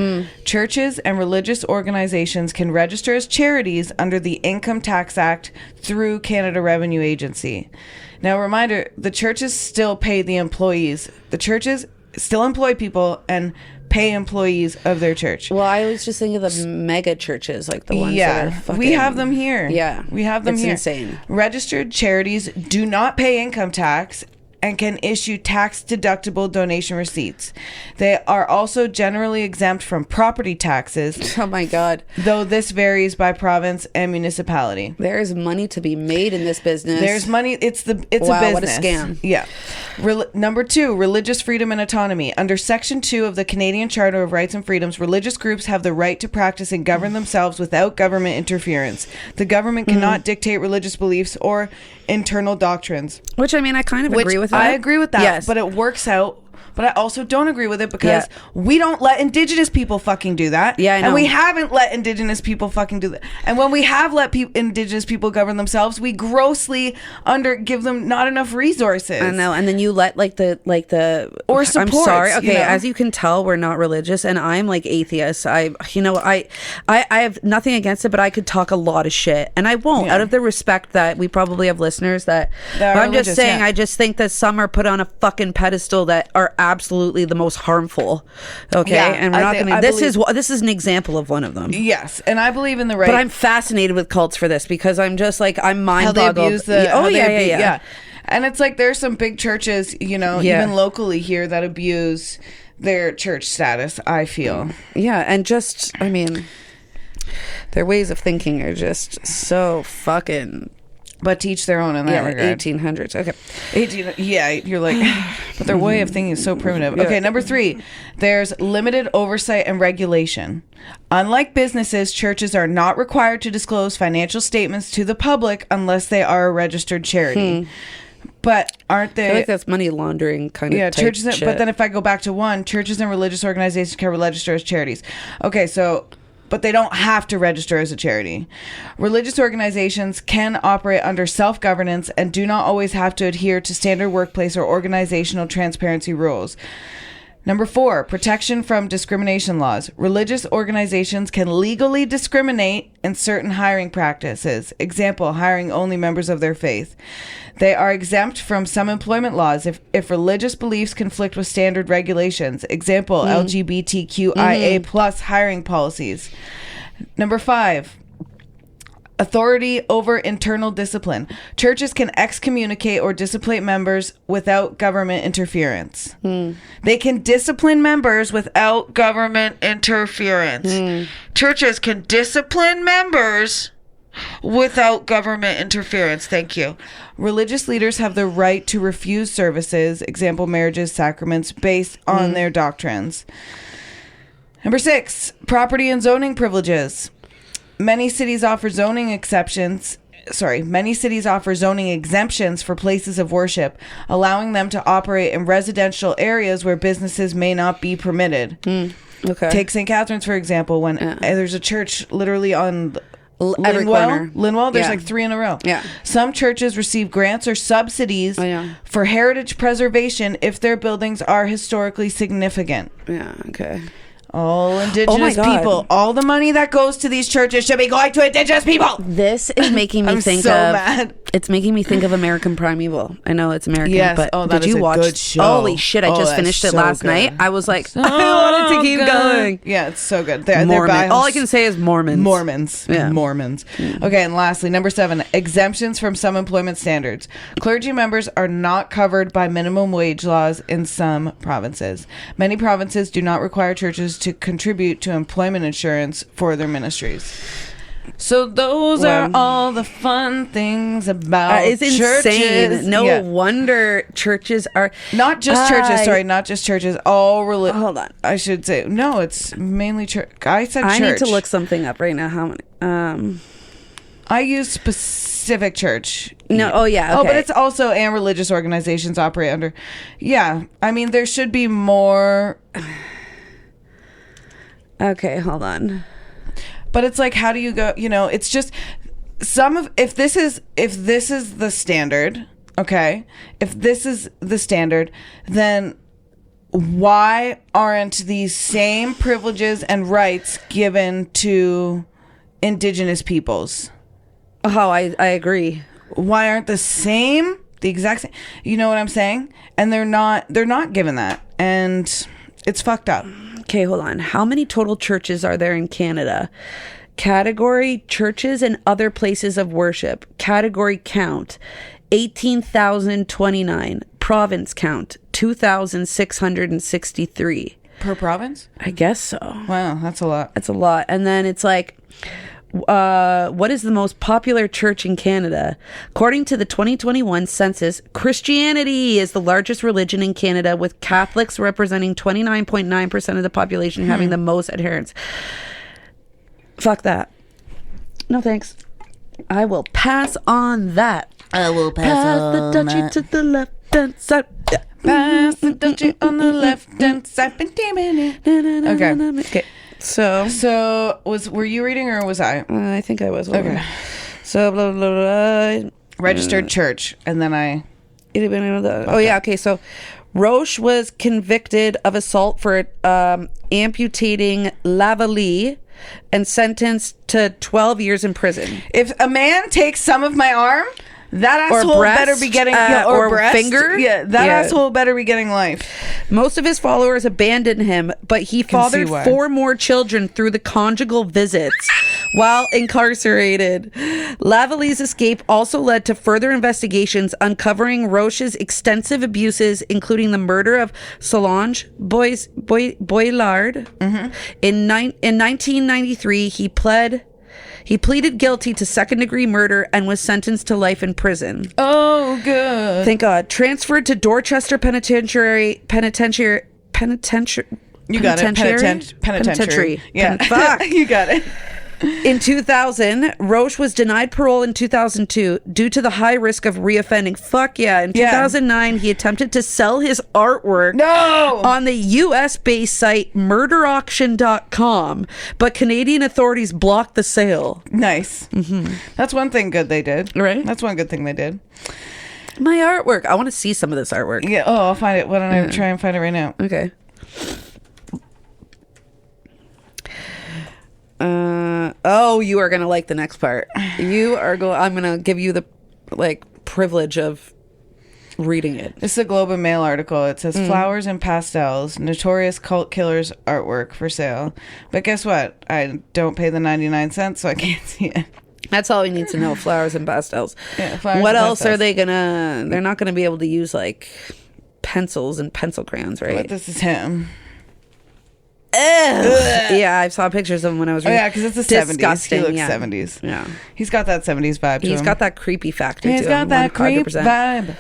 Churches and religious organizations can register as charities under the Income Tax Act through Canada Revenue Agency. Now, reminder, the churches still pay the employees. The churches still employ people and pay employees of their church. Well, I was just thinking of the mega churches, the ones that are fucking... we have them here. Yeah. We have them here. It's insane. Registered charities do not pay income tax and can issue tax-deductible donation receipts. They are also generally exempt from property taxes. Oh my God. Though this varies by province and municipality. There is money to be made in this business. There's money. It's a business. What a scam. Yeah. Number 2, religious freedom and autonomy. Under Section 2 of the Canadian Charter of Rights and Freedoms, religious groups have the right to practice and govern themselves without government interference. The government cannot dictate religious beliefs or internal doctrines. Which, I mean, I kind of agree with that. I agree with that, yes. But it works out. But I also don't agree with it because we don't let Indigenous people fucking do that. Yeah, I know. And we haven't let Indigenous people fucking do that. And when we have let Indigenous people govern themselves, we grossly give them not enough resources. I know. And then you let the or support. I'm sorry. Okay, as you can tell, we're not religious, and I'm atheist. I have nothing against it, but I could talk a lot of shit, and I won't. Out of the respect that we probably have listeners that I'm just saying. I just think that some are put on a fucking pedestal that are absolutely the most harmful. Okay, and we're not going to. This is an example of one of them. Yes, and I believe in the right. But I'm fascinated with cults for this because I'm just I'm mind boggled. Yeah. And it's there's some big churches, even locally here that abuse their church status. I feel. Yeah, and just their ways of thinking are just so fucking. But to each their own in that regard. 1800s. Okay. You're but their way of thinking is so primitive. Okay, number 3, there's limited oversight and regulation. Unlike businesses, churches are not required to disclose financial statements to the public unless they are a registered charity. But aren't they? I feel that's money laundering kind of churches. shit. But then if I go back to 1, churches and religious organizations can register as charities. Okay, so... But they don't have to register as a charity. Religious organizations can operate under self-governance and do not always have to adhere to standard workplace or organizational transparency rules. Number 4, protection from discrimination laws. Religious organizations can legally discriminate in certain hiring practices. Example, hiring only members of their faith. They are exempt from some employment laws if religious beliefs conflict with standard regulations. Example, LGBTQIA plus hiring policies. Number 5. Authority over internal discipline. Churches can excommunicate or discipline members without government interference. They can discipline members without government interference. Churches can discipline members without government interference. Thank you. Religious leaders have the right to refuse services, example, marriages, sacraments, based on their doctrines. Number 6, property and zoning privileges. Many cities offer zoning exemptions for places of worship, allowing them to operate in residential areas where businesses may not be permitted. Okay. Take St. Catherine's, for example, when there's a church literally on Every corner. Linwell, there's like 3 in a row. Yeah. Some churches receive grants or subsidies for heritage preservation if their buildings are historically significant. Yeah, okay. All indigenous people. All the money that goes to these churches should be going to indigenous people. This is making me think so of... mad. It's making me think of American Primeval. I know it's American, Yes. but Oh, that did is you a watch? good show. Holy shit! I just finished it so last good. night. I was like, So I wanted to keep good. going. Yeah, it's so good. They're Mormon. All I can say is Mormons. Mormons. Yeah. Mormons. Okay, and lastly, number 7, exemptions from some employment standards. Clergy members are not covered by minimum wage laws in some provinces. Many provinces do not require churches to contribute to employment insurance for their ministries. So those are all the fun things about it's insane. churches. No wonder churches are Not just churches. Sorry, not just churches. All Hold on. I should say no. It's mainly church. I said I church. need to look something up right now. How many? I use specific church. No. Oh yeah. Okay. Oh, but it's also and religious organizations operate under. Yeah, I mean there should be more. Okay, hold on. But it's like, how do you go? You know, it's just if this is the standard, okay. If this is the standard, then why aren't these same privileges and rights given to indigenous peoples? Oh, I agree. Why aren't the exact same? You know what I'm saying? And they're not given that, and it's fucked up. Okay, hold on. How many total churches are there in Canada? Category: churches and other places of worship. Category count: 18,029. Province count: 2,663. Per province? I guess so. Wow, that's a lot. That's a lot. And then it's like, what is the most popular church in Canada? According to the 2021 census, Christianity is the largest religion in Canada, with Catholics representing 29.9% of the population having the most adherents. Fuck that. No thanks. I will pass on that. I will pass the duchy to the left hand side. Pass the duchy on the left hand side. Okay. So were you reading or was I? I think I was. Okay. So blah blah blah. Registered church, and then I. Oh yeah. Okay. So Roch was convicted of assault for amputating Lavalley and sentenced to 12 years in prison. If a man takes some of my arm, that Or asshole breast, better be getting or breast, finger. Yeah, that asshole better be getting life. Most of his followers abandoned him, but he fathered 4 more children through the conjugal visits while incarcerated. Lavalley's escape also led to further investigations uncovering Roch's extensive abuses, including the murder of Solange Boilard. In 1993, he pleaded guilty to second-degree murder and was sentenced to life in prison. Oh, good. Thank God. Transferred to Dorchester Penitentiary. You got it. Penitentiary. Yeah. Fuck. You got it. In 2000, Roch was denied parole in 2002 due to the high risk of reoffending. Fuck yeah. In 2009, he attempted to sell his artwork on the US-based site murderauction.com, but Canadian authorities blocked the sale. Nice. That's one thing good they did. Right? That's one good thing they did. My artwork. I want to see some of this artwork. Yeah. Oh, I'll find it. Why don't I try and find it right now? Okay. You are gonna like the next part. I'm gonna give you the privilege of reading it. This is a Globe and Mail article. It says flowers and pastels, notorious cult killers artwork for sale. But guess what? I don't pay the 99 cents, so I can't see it. That's all we need to know. Flowers and pastels. Yeah, flowers what and else pastels. are they gonna? They're not gonna be able to use like pencils and pencil crayons, right? But this is him. Ugh. Yeah, I saw pictures of him when I was. Oh yeah, because it's the 70s. Disgusting, He looks yeah. 70s. Yeah, He's got that 70s vibe to he's him. got that creepy factor. He's to got him, that creep 100%. vibe.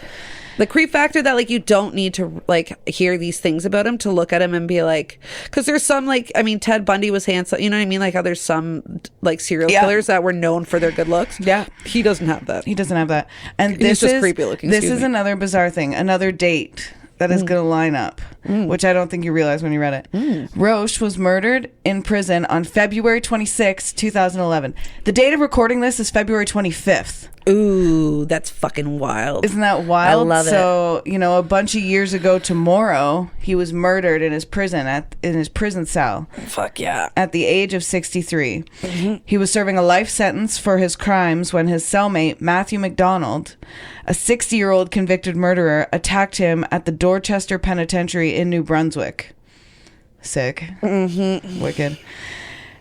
The creep factor that like you don't need to like hear these things about him to look at him and be like, because there's some like, I mean, Ted Bundy was handsome, you know what I mean? Like how there's some like serial killers that were known for their good looks. Yeah. He doesn't have that. He doesn't have that. And He's this just is creepy looking. This Excuse is me. another bizarre thing, another date that is going to line up, which I don't think you realized when you read it. Roch was murdered in prison on February 26, 2011. The date of recording this is February 25th. Ooh, that's fucking wild. Isn't that wild? I love it. So, you know, a bunch of years ago tomorrow, he was murdered in his prison cell. Fuck yeah. At the age of 63. He was serving a life sentence for his crimes when his cellmate, Matthew McDonald, a 60-year-old convicted murderer, attacked him at the Dorchester Penitentiary in New Brunswick. Sick. Wicked.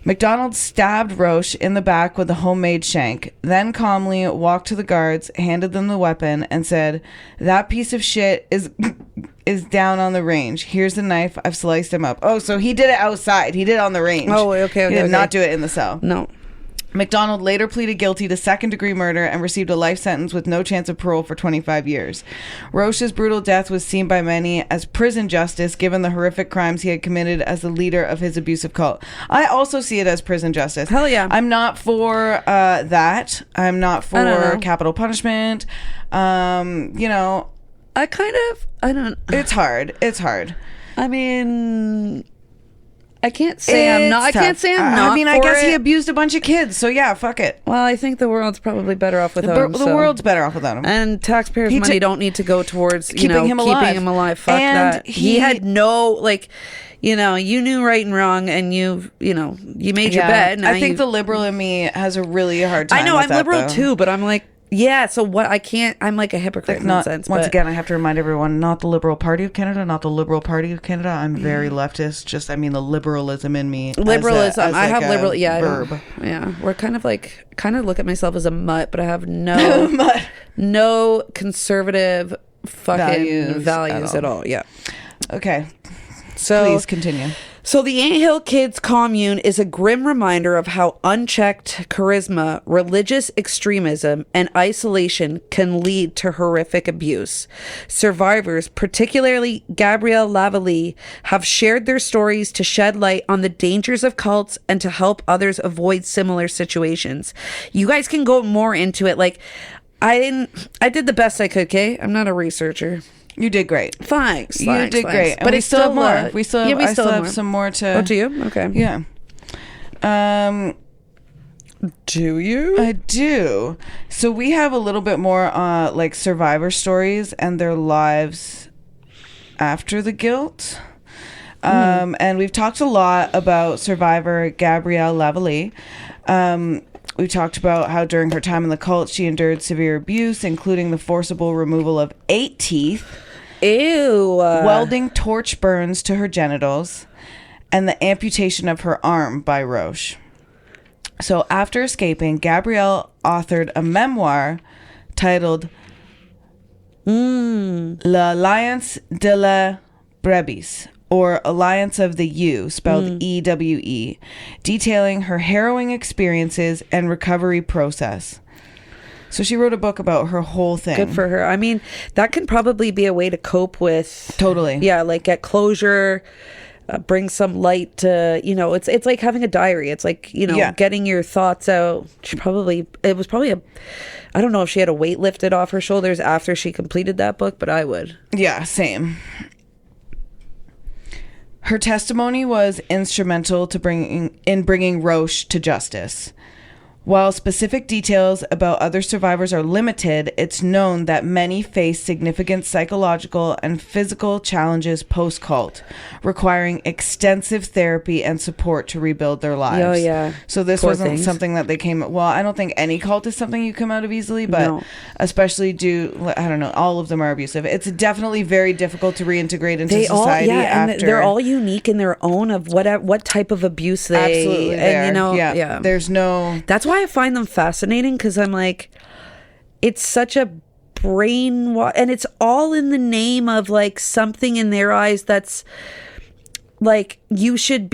McDonald stabbed Roch in the back with a homemade shank, then calmly walked to the guards, handed them the weapon, and said, "That piece of shit is down on the range. Here's the knife. I've sliced him up." Oh, so he did it outside. He did it on the range. Oh, okay. He did not do it in the cell. No. McDonald later pleaded guilty to second-degree murder and received a life sentence with no chance of parole for 25 years. Roch's brutal death was seen by many as prison justice, given the horrific crimes he had committed as the leader of his abusive cult. I also see it as prison justice. Hell yeah. I'm not for that. I'm not for capital punishment. You know, I don't. it's hard. It's hard. I mean, I can't say I'm not. I can't say I'm not. I mean, for I guess it. he abused a bunch of kids, so yeah, fuck it. Well, I think the world's probably better off without him. The world's better off without him. And taxpayers' money don't need to go towards keeping him alive. Fuck And that. He had no like, you know, you knew right and wrong, and you made your bed. Now I think the liberal in me has a really hard time. I know with I'm that, liberal though. too, but I'm like, yeah. So what? I can't. I'm like a hypocrite in that sense. Once but again, I have to remind everyone: not the Liberal Party of Canada, not the Liberal Party of Canada. I'm very leftist. Just, I mean, the liberalism in me. liberalism. I have liberal. Yeah, verb. We're kind of look at myself as a mutt, but I have no conservative fucking values at all. Yeah. Okay. So Please continue. So the Anthill Kids commune is a grim reminder of how unchecked charisma, religious extremism, and isolation can lead to horrific abuse. Survivors, particularly Gabrielle Lavallee, have shared their stories to shed light on the dangers of cults and to help others avoid similar situations. You guys can go more into it. Like, I did the best I could, okay? I'm not a researcher. You did great. Thanks. You did great. And But we it's still have more. We still have, we I still have more. some more to. Oh, do you? Okay. Yeah. Do you? I do. So we have a little bit more like survivor stories and their lives after the guilt. And we've talked a lot about survivor Gabrielle Lavallee. We talked about how during her time in the cult, she endured severe abuse, including the forcible removal of 8 teeth, Ew. welding torch burns to her genitals, and the amputation of her arm by Roch. So after escaping, Gabrielle authored a memoir titled L'Alliance de la Brebis, or Alliance of the U, spelled EWE, detailing her harrowing experiences and recovery process. So she wrote a book about her whole thing. Good for her. I mean, that can probably be a way to cope with. Totally. Yeah, like get closure, bring some light to, it's like having a diary. It's like, getting your thoughts out. It was probably I don't know if she had a weight lifted off her shoulders after she completed that book, but I would. Yeah, same. Her testimony was instrumental to bringing Roch to justice. While specific details about other survivors are limited, it's known that many face significant psychological and physical challenges post-cult, requiring extensive therapy and support to rebuild their lives. Oh, yeah. So this Poor wasn't things. something that they came... Well, I don't think any cult is something you come out of easily, but No. especially I don't know, all of them are abusive. It's definitely very difficult to reintegrate into society and after... they're all unique in their own of what type of abuse they... Absolutely and, there. you know, yeah. There's no... That's why I find them fascinating, because I'm like, it's such a brainwash, and it's all in the name of like something in their eyes that's like you should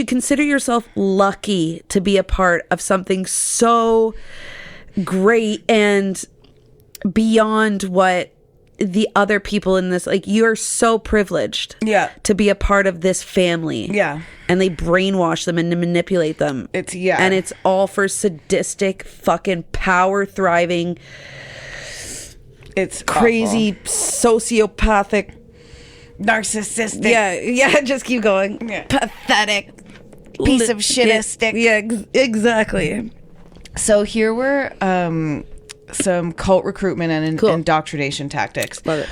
consider yourself lucky to be a part of something so great and beyond what the other people in this, like, you're so privileged to be a part of this family, and they brainwash them and manipulate them. And it's all for sadistic fucking power thriving, it's crazy awful. Sociopathic, narcissistic, just keep going, pathetic piece of shitistic. Exactly. So here were some cult recruitment and indoctrination tactics. Love it.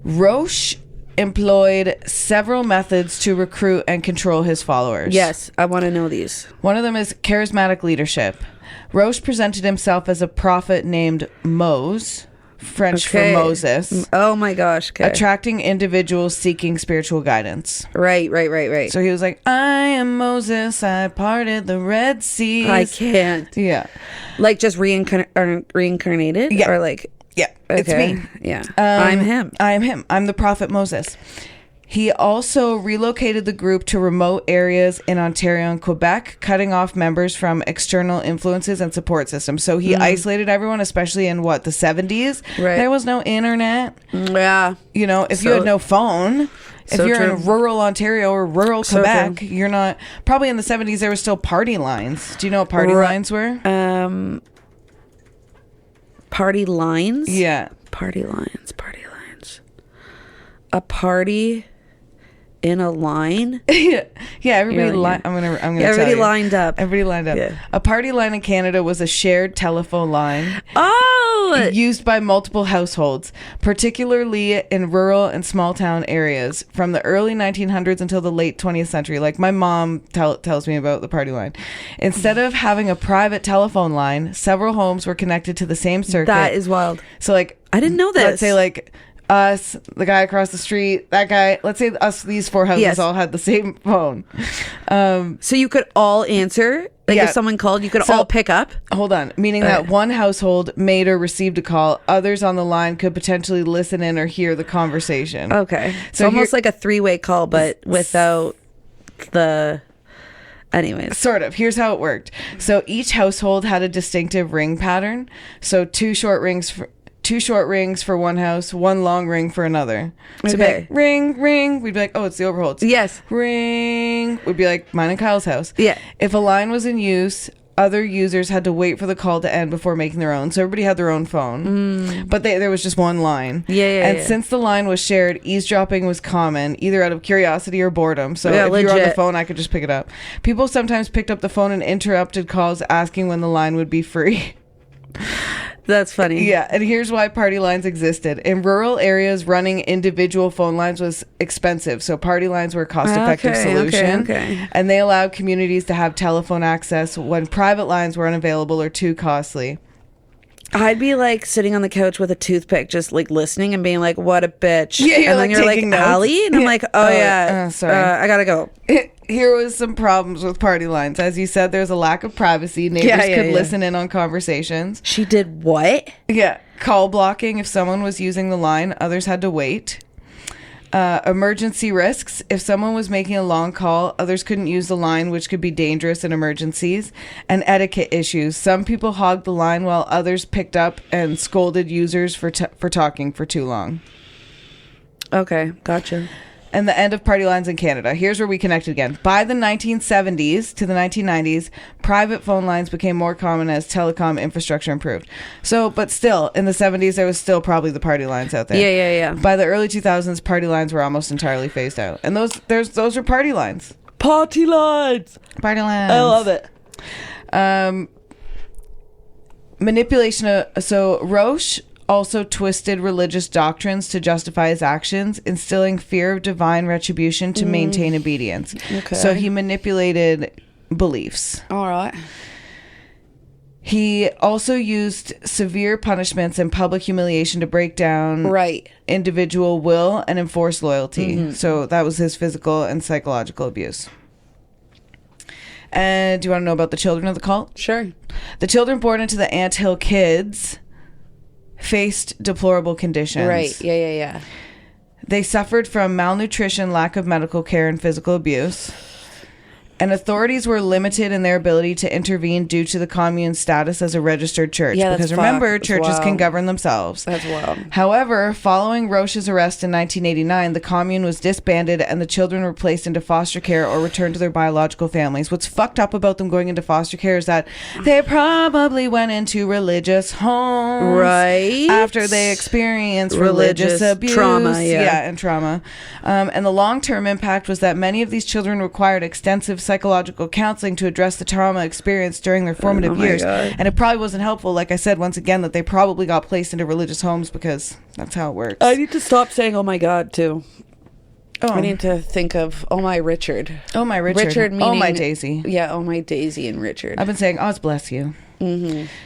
Roch employed several methods to recruit and control his followers. Yes, I want to know these. One of them is charismatic leadership. Roch presented himself as a prophet named Mose, French for Moses. Oh my gosh. Okay. Attracting individuals seeking spiritual guidance. Right. So he was like, I am Moses, I parted the Red Sea. I can't. Yeah. Like just reincarnated? Yeah. Or like... Yeah, it's me. Yeah. I'm him. I am him. I'm the prophet Moses. He also relocated the group to remote areas in Ontario and Quebec, cutting off members from external influences and support systems. So he isolated everyone, especially in the 70s. Right. There was no internet. Yeah. You know, if you had no phone, if you're true. in rural Ontario or rural So Quebec, true. you're not... Probably in the 70s, there were still party lines. Do you know what party lines were? Party lines? Yeah. Party lines. A party in a line? Yeah, everybody I'm gonna everybody lined up. Everybody lined up. Yeah. A party line in Canada was a shared telephone line used by multiple households, particularly in rural and small town areas from the early 1900s until the late 20th century. Like my mom tells me about the party line. Instead of having a private telephone line, several homes were connected to the same circuit. That is wild. So like, I didn't know this. Let's say like us, the guy across the street, that guy, let's say us, these four houses all had the same phone. So you could all answer? Like if someone called, you could all pick up? Hold on. Meaning that one household made or received a call. Others on the line could potentially listen in or hear the conversation. Okay. So almost like a three-way call, but without the... Anyways. Sort of. Here's how it worked. So each household had a distinctive ring pattern. So two short rings for one house, one long ring for another. So Okay. like, ring, ring. We'd be like, oh, it's the Overholts. Yes. Ring. Would be like mine and Kyle's house. Yeah. If a line was in use, other users had to wait for the call to end before making their own. So everybody had their own phone. But there was just one line. And since the line was shared, eavesdropping was common, either out of curiosity or boredom. So if you were on the phone, I could just pick it up. People sometimes picked up the phone and interrupted calls asking when the line would be free. That's funny. Yeah, and here's why party lines existed. In rural areas, running individual phone lines was expensive, so party lines were a cost-effective solution. Okay. And they allowed communities to have telephone access when private lines were unavailable or too costly. I'd be like sitting on the couch with a toothpick, just like listening and being like, what a bitch. Yeah, and then you're like, taking notes. Allie? And I'm like, sorry. I gotta go. Here was some problems with party lines. As you said, there's a lack of privacy. Neighbors could listen in on conversations. She did what? Yeah. Call blocking. If someone was using the line, others had to wait. Emergency risks. If someone was making a long call, others couldn't use the line, which could be dangerous in emergencies. And etiquette issues. Some people hogged the line while others picked up and scolded users for talking for too long. Okay, gotcha. And the end of party lines in Canada. Here's where we connected again. By the 1970s to the 1990s, private phone lines became more common as telecom infrastructure improved. So, but still, in the 70s, there was still probably the party lines out there. Yeah. By the early 2000s, party lines were almost entirely phased out. And those were party lines. Party lines. Party lines. I love it. Manipulation. So Roch also twisted religious doctrines to justify his actions, instilling fear of divine retribution to maintain obedience. Okay. So he manipulated beliefs. All right. He also used severe punishments and public humiliation to break down individual will and enforce loyalty. So that was his physical and psychological abuse. And do you want to know about the children of the cult? Sure. The children born into the Anthill Kids faced deplorable conditions. Right. Yeah. They suffered from malnutrition, lack of medical care, and physical abuse. And authorities were limited in their ability to intervene due to the commune's status as a registered church. Yeah, because remember, churches can govern themselves. That's wild. However, following Roch's arrest in 1989, the commune was disbanded and the children were placed into foster care or returned to their biological families. What's fucked up about them going into foster care is that they probably went into religious homes. Right. After they experienced religious abuse. Trauma, and trauma. And the long-term impact was that many of these children required extensive psychological counseling to address the trauma experienced during their formative years. God. And it probably wasn't helpful, like I said, once again, that they probably got placed into religious homes because that's how it works. I need to stop saying "oh my God" too. Oh. I need to think of "oh my Richard." Oh my Richard. Richard meaning, oh my Daisy. Yeah, "oh my Daisy" and Richard. I've been saying, "oh, bless you."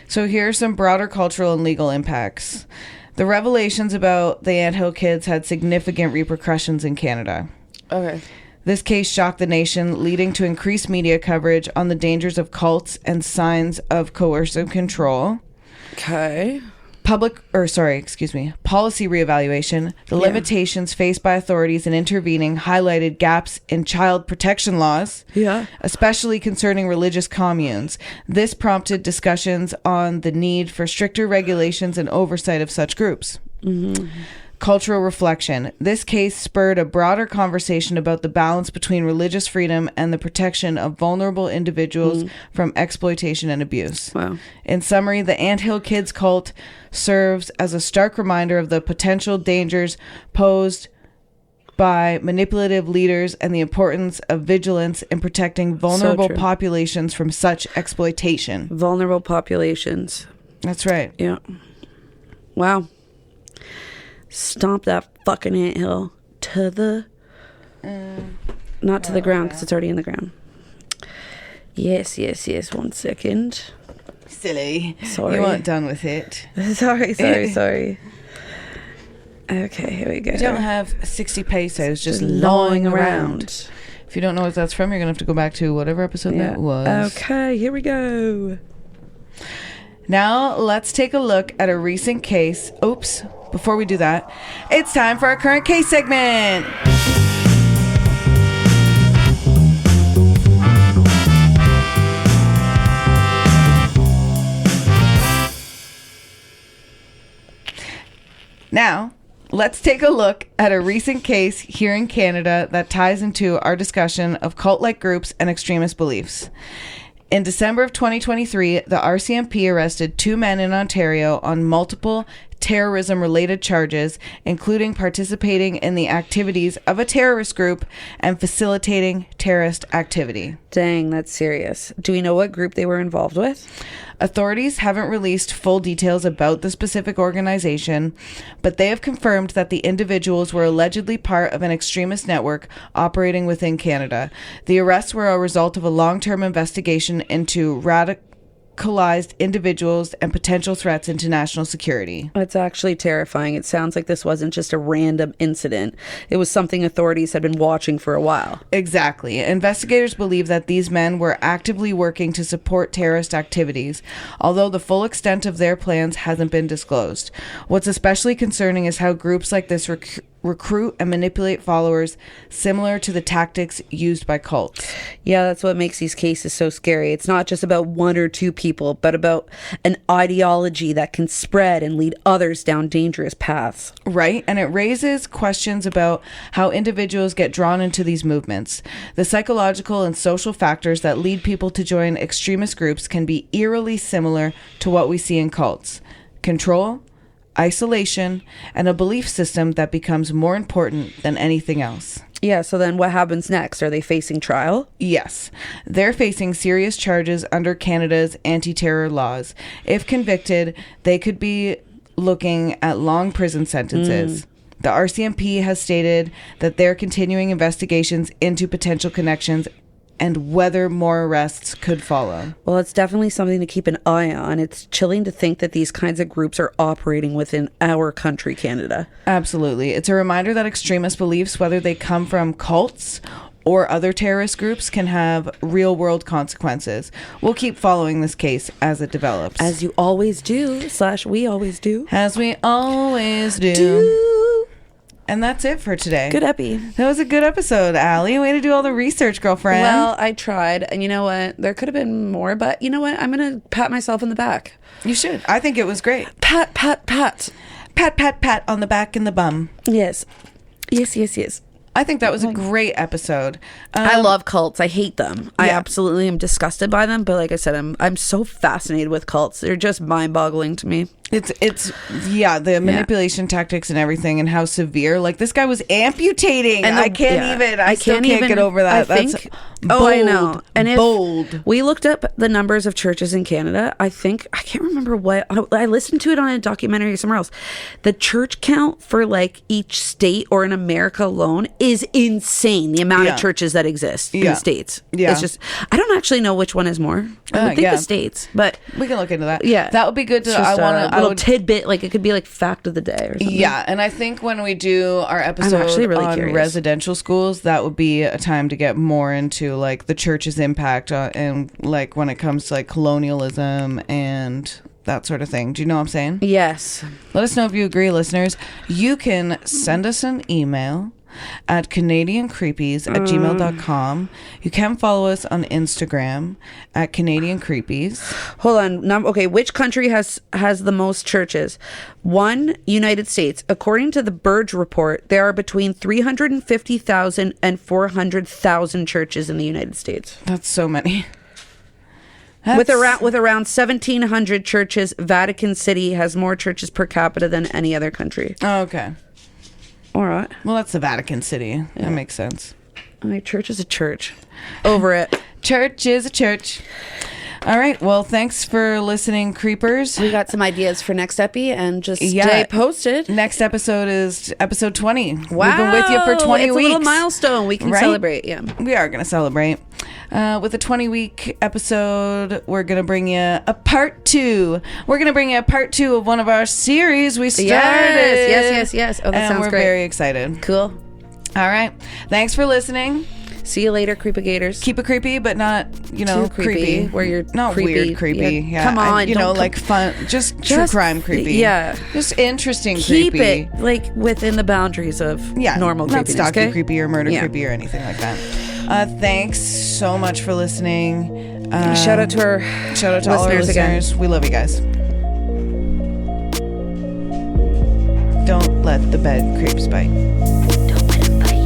So here are some broader cultural and legal impacts. The revelations about the Anthill Kids had significant repercussions in Canada. Okay. This case shocked the nation, leading to increased media coverage on the dangers of cults and signs of coercive control. Okay. Policy reevaluation. The limitations faced by authorities in intervening highlighted gaps in child protection laws, especially concerning religious communes. This prompted discussions on the need for stricter regulations and oversight of such groups. Cultural reflection. This case spurred a broader conversation about the balance between religious freedom and the protection of vulnerable individuals from exploitation and abuse. Wow. In summary, the Anthill Kids cult serves as a stark reminder of the potential dangers posed by manipulative leaders and the importance of vigilance in protecting vulnerable populations from such exploitation. Vulnerable populations. That's right. Yeah. Wow. Stomp that fucking anthill to the... not to the ground, because it's already in the ground. Yes. 1 second. Silly. Sorry. You weren't done with it. Sorry. Okay, here we go. I don't have 60 pesos just lying around. If you don't know what that's from, you're going to have to go back to whatever episode that was. Okay, here we go. Now, let's take a look at a recent case. Oops. Before we do that, it's time for our current case segment. Now, let's take a look at a recent case here in Canada that ties into our discussion of cult-like groups and extremist beliefs. In December of 2023, the RCMP arrested 2 men in Ontario on multiple terrorism-related charges, including participating in the activities of a terrorist group and facilitating terrorist activity. Dang, that's serious. Do we know what group they were involved with? Authorities haven't released full details about the specific organization, but they have confirmed that the individuals were allegedly part of an extremist network operating within Canada. The arrests were a result of a long-term investigation into radicalized individuals and potential threats into national security. That's actually terrifying. It sounds like this wasn't just a random incident. It was something authorities had been watching for a while. Exactly. Investigators believe that these men were actively working to support terrorist activities, although the full extent of their plans hasn't been disclosed. What's especially concerning is how groups like this recruit and manipulate followers, similar to the tactics used by cults. Yeah, that's what makes these cases so scary. It's not just about 1 or 2 people, but about an ideology that can spread and lead others down dangerous paths. Right, and it raises questions about how individuals get drawn into these movements. The psychological and social factors that lead people to join extremist groups can be eerily similar to what we see in cults. Control, isolation, and a belief system that becomes more important than anything else. Yeah, so then what happens next? Are they facing trial? Yes. They're facing serious charges under Canada's anti-terror laws. If convicted, they could be looking at long prison sentences. The RCMP has stated that they're continuing investigations into potential connections and whether more arrests could follow. Well, it's definitely something to keep an eye on. It's chilling to think that these kinds of groups are operating within our country, Canada. Absolutely. It's a reminder that extremist beliefs, whether they come from cults or other terrorist groups, can have real-world consequences. We'll keep following this case as it develops. As you always do, / we always do. As we always do. And that's it for today. Good epi. That was a good episode, Allie. Way to do all the research, girlfriend. Well, I tried. And you know what? There could have been more, but you know what? I'm going to pat myself in the back. You should. I think it was great. Pat, pat, pat. Pat, pat, pat on the back and the bum. Yes. Yes, yes, yes. I think that was a great episode. I love cults. I hate them. I absolutely am disgusted by them. But like I said, I'm so fascinated with cults. They're just mind-boggling to me. It's the manipulation tactics and everything, and how severe. Like, this guy was amputating. And I can't get over that. That's bold. I know. And bold. We looked up the numbers of churches in Canada. I can't remember what I listened to it on a documentary somewhere else. The church count for like each state or in America alone is insane. The amount of churches that exist in the states. Yeah, it's just I don't actually know which one is more. I would think the states, but we can look into that. Yeah, that would be good to. A little tidbit, like it could be like fact of the day or something. Yeah, and I think when we do our episode on curious. Residential schools, that would be a time to get more into like the church's impact and like when it comes to like colonialism and that sort of thing. Do you know what I'm saying? Yes. Let us know if you agree, listeners. You can send us an email at canadiancreepies@gmail.com. You can follow us on Instagram at canadiancreepies. Hold on. Okay, which country has the most churches? 1, United States. According to the Burge report, there are between 350,000 and 400,000 churches in the United States. That's so many. With around 1,700 churches, Vatican City has more churches per capita than any other country. Oh, okay. All right. Well, that's the Vatican City. Yeah. That makes sense. All right, church is a church. Over it. Church is a church. All right. Well, thanks for listening, creepers. We got some ideas for next epi and just stay posted. Next episode is episode 20. Wow. We've been with you for 20 weeks. It's a little milestone. We can celebrate. Yeah. We are going to celebrate. With a 20-week episode, we're going to bring you a part 2. We're going to bring you a part 2 of one of our series we started. Yes. Oh, that sounds great. And we're very excited. Cool. All right. Thanks for listening. See you later, Creepigators. Keep it creepy, but not, too creepy. Where you're not creepy. Weird creepy. Yeah. Come on. Like fun, just true crime creepy. Yeah. Just interesting Keep creepy. Keep it like within the boundaries of normal creepiness. Not stalky creepy or murder creepy or anything like that. Thanks so much for listening. Shout out to all our listeners again. We love you guys. Don't let the bed creeps bite. Don't let them bite.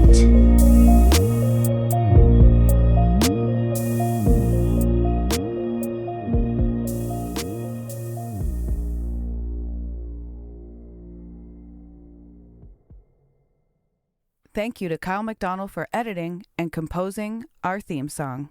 Thank you to Kyle McDonald for editing and composing our theme song.